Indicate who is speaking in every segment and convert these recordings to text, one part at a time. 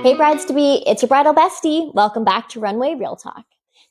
Speaker 1: Hey brides-to-be, it's your bridal bestie. Welcome back to Runway Real Talk.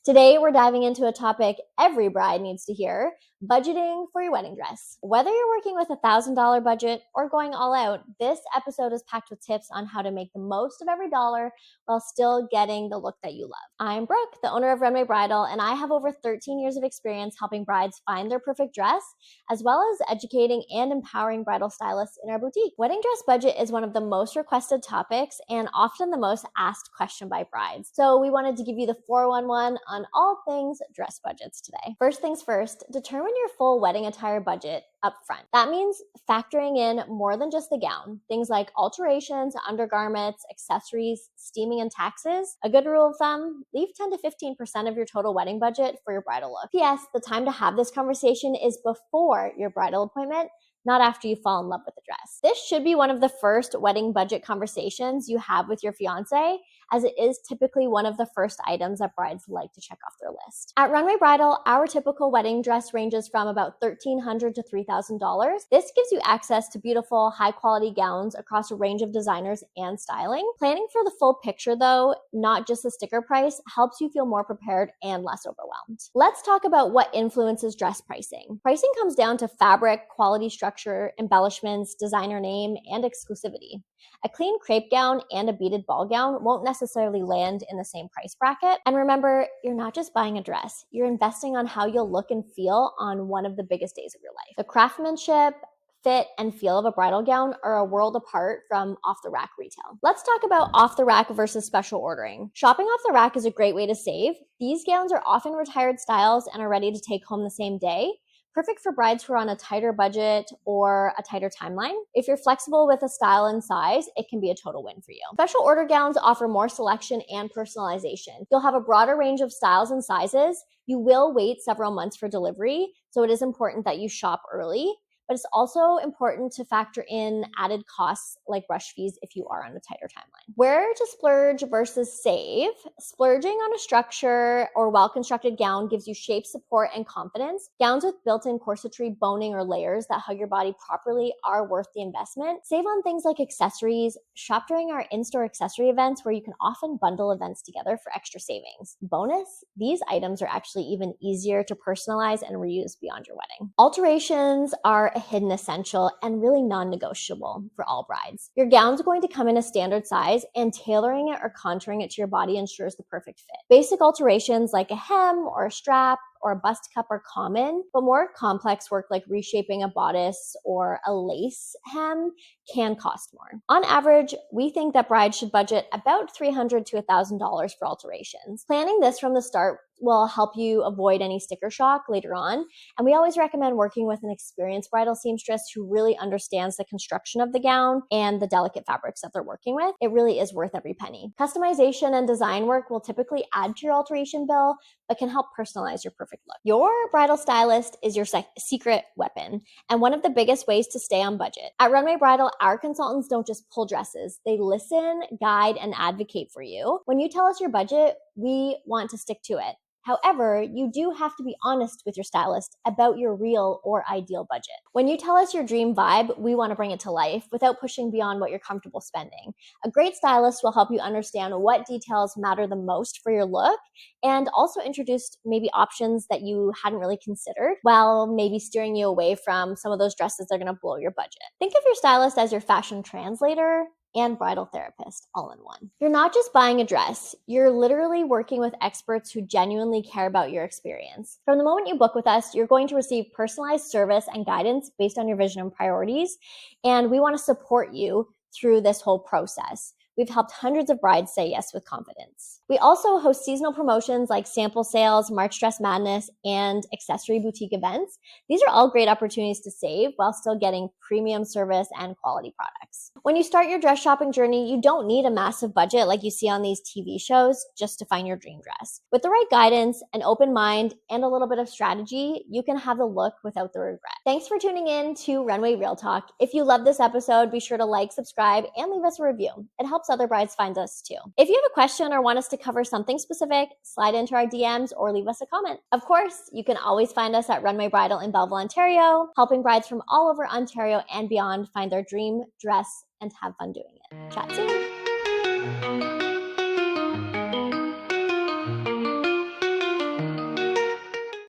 Speaker 1: Today, we're diving into a topic every bride needs to hear, budgeting for your wedding dress. Whether you're working with a $1,000 budget or going all out, this episode is packed with tips on how to make the most of every dollar while still getting the look that you love. I'm Brooke, the owner of Runway Bridal, and I have over 13 years of experience helping brides find their perfect dress, as well as educating and empowering bridal stylists in our boutique. Wedding dress budget is one of the most requested topics and often the most asked question by brides. So we wanted to give you the 411 on all things dress budgets today. First things first, determine your full wedding attire budget up front. That means factoring in more than just the gown. Things like alterations, undergarments, accessories, steaming, and taxes. A good rule of thumb, leave 10 to 15% of your total wedding budget for your bridal look. P.S. The time to have this conversation is before your bridal appointment, not after you fall in love with the dress. This should be one of the first wedding budget conversations you have with your fiance, as it is typically one of the first items that brides like to check off their list. At Runway Bridal, our typical wedding dress ranges from about $1,300 to $3,000. This gives you access to beautiful, high-quality gowns across a range of designers and styling. Planning for the full picture, though, not just the sticker price, helps you feel more prepared and less overwhelmed. Let's talk about what influences dress pricing. Pricing comes down to fabric, quality, structure, embellishments, designer name, and exclusivity. A clean crepe gown and a beaded ball gown won't necessarily land in the same price bracket. And remember, you're not just buying a dress, you're investing on how you'll look and feel on one of the biggest days of your life. The craftsmanship, fit, and feel of a bridal gown are a world apart from off-the-rack retail. Let's talk about off-the-rack versus special ordering. Shopping off the rack is a great way to save. These gowns are often retired styles and are ready to take home the same day. Perfect for brides who are on a tighter budget or a tighter timeline. If you're flexible with a style and size, it can be a total win for you. Special order gowns offer more selection and personalization. You'll have a broader range of styles and sizes. You will wait several months for delivery, so it is important that you shop early. But it's also important to factor in added costs like rush fees if you are on a tighter timeline. Where to splurge versus save? Splurging on a structure or well-constructed gown gives you shape, support, and confidence. Gowns with built-in corsetry, boning, or layers that hug your body properly are worth the investment. Save on things like accessories. Shop during our in-store accessory events where you can often bundle events together for extra savings. Bonus, these items are actually even easier to personalize and reuse beyond your wedding. Alterations are a hidden essential and really non-negotiable for all brides. Your gown's going to come in a standard size, and tailoring it or contouring it to your body ensures the perfect fit. Basic alterations like a hem or a strap or a bust cup are common, but more complex work like reshaping a bodice or a lace hem can cost more. On average, we think that brides should budget about $300 to $1,000 for alterations. Planning this from the start will help you avoid any sticker shock later on, and we always recommend working with an experienced bridal seamstress who really understands the construction of the gown and the delicate fabrics that they're working with. It really is worth every penny. Customization and design work will typically add to your alteration bill, but can help personalize your perfect look. Your bridal stylist is your secret weapon and one of the biggest ways to stay on budget. At Runway Bridal, our consultants don't just pull dresses. They listen, guide, and advocate for you. When you tell us your budget, we want to stick to it. However, you do have to be honest with your stylist about your real or ideal budget. When you tell us your dream vibe, we want to bring it to life without pushing beyond what you're comfortable spending. A great stylist will help you understand what details matter the most for your look and also introduce maybe options that you hadn't really considered while maybe steering you away from some of those dresses that are going to blow your budget. Think of your stylist as your fashion translator and bridal therapist all in one. You're not just buying a dress, you're literally working with experts who genuinely care about your experience. From the moment you book with us, you're going to receive personalized service and guidance based on your vision and priorities, and we want to support you through this whole process. We've helped hundreds of brides say yes with confidence. We also host seasonal promotions like sample sales, March Dress Madness, and accessory boutique events. These are all great opportunities to save while still getting premium service and quality products. When you start your dress shopping journey, you don't need a massive budget like you see on these TV shows just to find your dream dress. With the right guidance, an open mind, and a little bit of strategy, you can have the look without the regret. Thanks for tuning in to Runway Real Talk. If you love this episode, be sure to like, subscribe, and leave us a review. It helps other brides find us too. If you have a question or want us to cover something specific, slide into our DMs or leave us a comment. Of course, you can always find us at Runway Bridal in Belleville, Ontario, helping brides from all over Ontario and beyond find their dream dress and have fun doing it. Chat soon.